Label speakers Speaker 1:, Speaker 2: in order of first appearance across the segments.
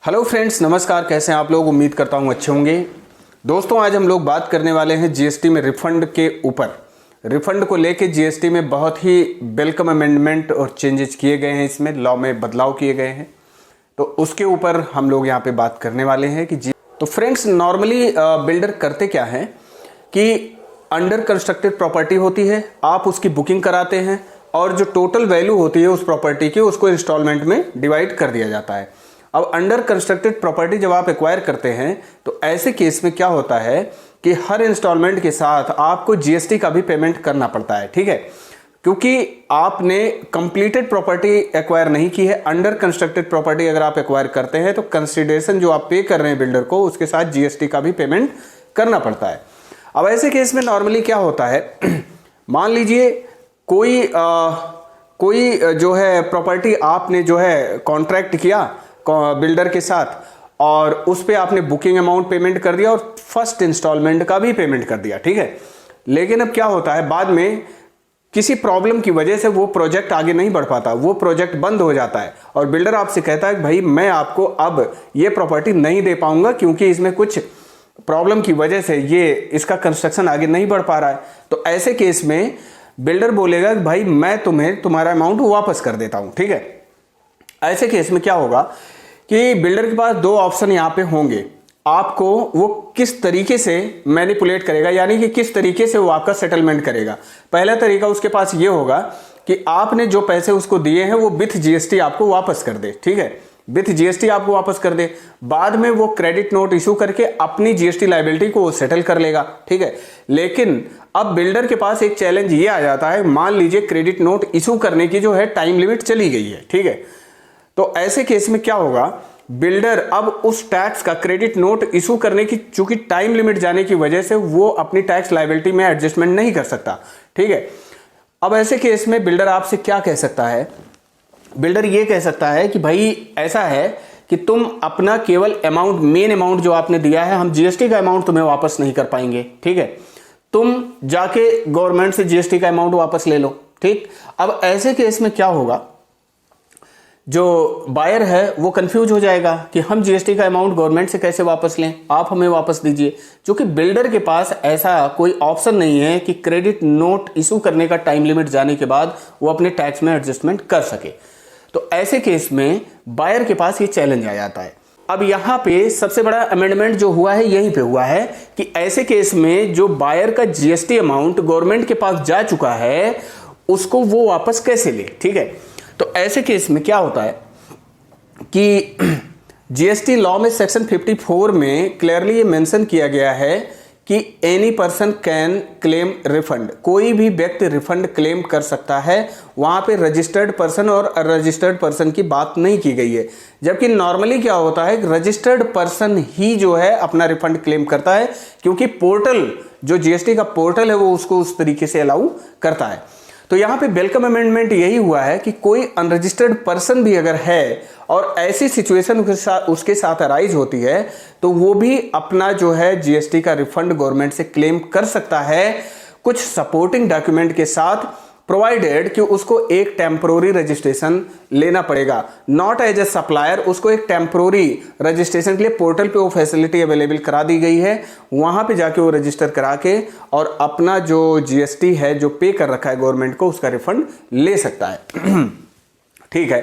Speaker 1: Hello friends, नमस्कार। कैसे हैं आप लोग? उम्मीद करता हूं अच्छे होंगे। दोस्तों, आज हम लोग बात करने वाले हैं जीएसटी में रिफंड के ऊपर। रिफंड को लेके जीएसटी में बहुत ही वेलकम अमेंडमेंट और चेंजेस किए गए हैं, इसमें लॉ में बदलाव किए गए हैं, तो उसके ऊपर हम लोग यहाँ पे बात करने वाले हैं कि तो फ्रेंड्स, नॉर्मली बिल्डर करते क्या हैं कि अंडर कंस्ट्रक्टेड प्रॉपर्टी होती है, आप उसकी बुकिंग कराते हैं और जो टोटल वैल्यू होती है उस प्रॉपर्टी की, उसको इंस्टॉलमेंट में डिवाइड कर दिया जाता है। अब अंडर कंस्ट्रक्टेड प्रॉपर्टी जब आप एक्वायर करते हैं तो ऐसे केस में क्या होता है कि हर इंस्टॉलमेंट के साथ आपको जीएसटी का भी पेमेंट करना पड़ता है, ठीक है, क्योंकि आपने कंप्लीटेड प्रॉपर्टी एक्वायर नहीं की है। अंडर कंस्ट्रक्टेड प्रॉपर्टी अगर आप एक्वायर करते हैं तो कंसिडरेशन जो आप पे कर रहे हैं बिल्डर को, उसके साथ जीएसटी का भी पेमेंट करना पड़ता है। अब ऐसे केस में नॉर्मली क्या होता है, मान लीजिए कोई जो है प्रॉपर्टी आपने जो है कॉन्ट्रैक्ट किया बिल्डर के साथ और उस पे आपने बुकिंग अमाउंट पेमेंट कर दिया और फर्स्ट इंस्टॉलमेंट का भी पेमेंट कर दिया, ठीक है। लेकिन अब क्या होता है, बाद में किसी प्रॉब्लम की वजह से वो प्रोजेक्ट आगे नहीं बढ़ पाता, वो प्रोजेक्ट बंद हो जाता है और बिल्डर आपसे कहता है कि भाई मैं आपको अब ये प्रॉपर्टी नहीं दे पाऊंगा क्योंकि इसमें कुछ प्रॉब्लम की वजह से ये इसका कंस्ट्रक्शन आगे नहीं बढ़ पा रहा है। तो ऐसे केस में बिल्डर बोलेगा कि भाई मैं तुम्हें तुम्हारा अमाउंट वापस कर देता हूं, ठीक है। ऐसे केस में क्या होगा कि बिल्डर के पास दो ऑप्शन यहां पे होंगे, आपको वो किस तरीके से मैनिपुलेट करेगा, यानी कि किस तरीके से वो आपका सेटलमेंट करेगा। पहला तरीका उसके पास ये होगा कि आपने जो पैसे उसको दिए हैं वो विथ जीएसटी आपको वापस कर दे, ठीक है, विथ जीएसटी आपको वापस कर दे। बाद में वो क्रेडिट नोट इशू करके अपनी जीएसटी लायबिलिटी को वो सेटल कर लेगा, ठीक है। लेकिन अब बिल्डर के पास एक चैलेंज ये आ जाता है, मान लीजिए क्रेडिट नोट इशू करने की जो है टाइम लिमिट चली गई है, ठीक है। तो ऐसे केस में क्या होगा, बिल्डर अब उस टैक्स का क्रेडिट नोट इशू करने की चूंकि टाइम लिमिट जाने की वजह से वो अपनी टैक्स लायबिलिटी में एडजस्टमेंट नहीं कर सकता, ठीक है। अब ऐसे केस में बिल्डर आपसे क्या कह सकता है, बिल्डर ये कह सकता है कि भाई ऐसा है कि तुम अपना केवल अमाउंट, मेन अमाउंट जो आपने दिया है, हम जीएसटी का अमाउंट तुम्हें वापस नहीं कर पाएंगे, ठीक है, तुम जाके गवर्नमेंट से जीएसटी का अमाउंट वापस ले लो, ठीक। अब ऐसे केस में क्या होगा, जो बायर है वो कंफ्यूज हो जाएगा कि हम जीएसटी का अमाउंट गवर्नमेंट से कैसे वापस लें, आप हमें वापस दीजिए, क्योंकि बिल्डर के पास ऐसा कोई ऑप्शन नहीं है कि क्रेडिट नोट इशू करने का टाइम लिमिट जाने के बाद वो अपने टैक्स में एडजस्टमेंट कर सके। तो ऐसे केस में बायर के पास ये चैलेंज आ जाता है। अब यहां पे सबसे बड़ा अमेंडमेंट जो हुआ है यहीं पे हुआ है कि ऐसे केस में जो बायर का जीएसटी अमाउंट गवर्नमेंट के पास जा चुका है उसको वो वापस कैसे ले, ठीक है। तो ऐसे केस में क्या होता है कि जीएसटी लॉ में सेक्शन 54 में क्लियरली ये मेंशन किया गया है कि any person can claim refund, कोई भी व्यक्ति रिफंड क्लेम कर सकता है। वहां पे रजिस्टर्ड पर्सन और अनरजिस्टर्ड पर्सन की बात नहीं की गई है, जबकि नॉर्मली क्या होता है, रजिस्टर्ड पर्सन ही जो है अपना रिफंड क्लेम करता है, क्योंकि पोर्टल जो जीएसटी का पोर्टल है वो उसको उस तरीके से अलाउ करता है। तो यहां पे वेलकम अमेंडमेंट यही हुआ है कि कोई अनरजिस्टर्ड पर्सन भी अगर है और ऐसी सिचुएशन उसके साथ अराइज होती है तो वो भी अपना जो है जीएसटी का रिफंड गवर्नमेंट से क्लेम कर सकता है, कुछ सपोर्टिंग डॉक्यूमेंट के साथ, प्रोवाइडेड कि उसको एक टेम्पोररी रजिस्ट्रेशन लेना पड़ेगा, नॉट एज ए सप्लायर। उसको एक टेम्पोररी रजिस्ट्रेशन के लिए पोर्टल पे वो फैसिलिटी अवेलेबल करा दी गई है, वहां पे जाके वो रजिस्टर करा के और अपना जो जीएसटी है जो पे कर रखा है गवर्नमेंट को उसका रिफंड ले सकता है, ठीक है।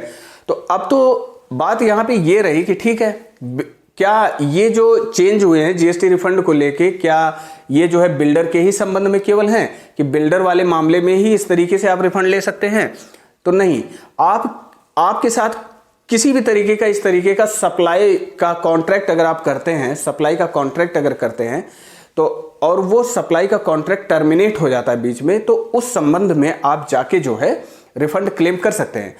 Speaker 1: तो अब तो बात यहां पे ये रही कि ठीक है, क्या ये जो चेंज हुए हैं जीएसटी रिफंड को लेके, क्या ये जो है बिल्डर के ही संबंध में केवल हैं कि बिल्डर वाले मामले में ही इस तरीके से आप रिफंड ले सकते हैं? तो नहीं, आपके साथ किसी भी तरीके का इस तरीके का सप्लाई का कॉन्ट्रैक्ट अगर आप करते हैं, सप्लाई का कॉन्ट्रैक्ट अगर करते हैं तो और वो सप्लाई का कॉन्ट्रैक्ट टर्मिनेट हो जाता है बीच में, तो उस संबंध में आप जाके जो है रिफंड क्लेम कर सकते हैं।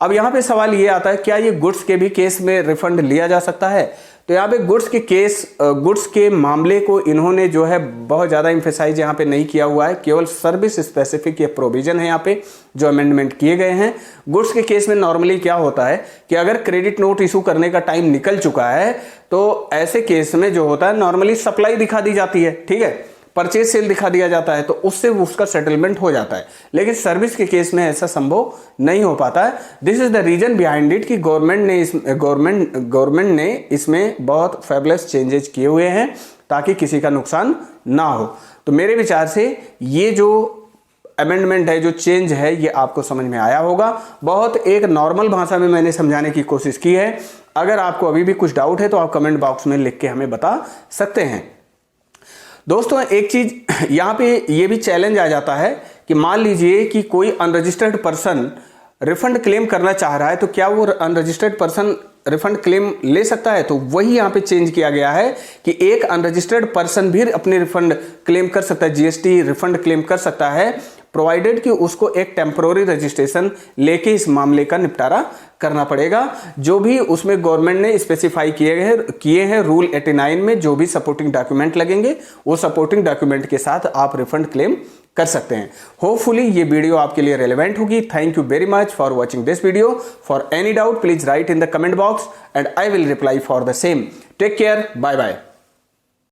Speaker 1: अब यहां पे सवाल ये आता है, क्या ये गुड्स के भी केस में रिफंड लिया जा सकता है? तो यहाँ पे गुड्स के मामले को इन्होंने जो है बहुत ज़्यादा इम्फेसाइज यहाँ पे नहीं किया हुआ है, केवल सर्विस स्पेसिफिक ये प्रोविजन है यहाँ पे जो अमेंडमेंट किए गए हैं। गुड्स के केस में नॉर्मली क्या होता है कि अगर क्रेडिट नोट इशू करने का टाइम निकल चुका है तो ऐसे केस में जो होता है नॉर्मली सप्लाई दिखा दी जाती है, ठीक है, परचेज सेल दिखा दिया जाता है तो उससे उसका सेटलमेंट हो जाता है, लेकिन सर्विस के केस में ऐसा संभव नहीं हो पाता है। This is the reason behind it कि गवर्नमेंट ने इसमें बहुत फैबुलस चेंजेस किए हुए हैं ताकि किसी का नुकसान ना हो। तो मेरे विचार से ये जो अमेंडमेंट है, जो चेंज है, ये आपको समझ में आया होगा। बहुत एक नॉर्मल भाषा में मैंने समझाने की कोशिश की है। अगर आपको अभी भी कुछ डाउट है तो आप कमेंट बॉक्स में लिख के हमें बता सकते हैं। दोस्तों एक चीज यहां पे ये भी चैलेंज आ जाता है कि मान लीजिए कि कोई अनरजिस्टर्ड पर्सन रिफंड क्लेम करना चाह रहा है, तो क्या वो अनरजिस्टर्ड पर्सन रिफंड क्लेम ले सकता है? तो वही यहां पे चेंज किया गया है कि एक अनरजिस्टर्ड पर्सन भी अपने रिफंड क्लेम कर सकता है, जीएसटी रिफंड क्लेम कर सकता है, प्रोवाइडेड कि उसको एक टेम्पोररी रजिस्ट्रेशन लेके इस मामले का निपटारा करना पड़ेगा। जो भी उसमें गवर्नमेंट ने स्पेसिफाई किए हैं रूल 89 में, जो भी सपोर्टिंग डॉक्यूमेंट लगेंगे वो सपोर्टिंग डॉक्यूमेंट के साथ आप रिफंड क्लेम कर सकते हैं। होपफुली ये वीडियो आपके लिए रेलेवेंट होगी। Thank you very much for watching this video. For any doubt please write in the comment box and I will reply for the same. Take care, bye bye.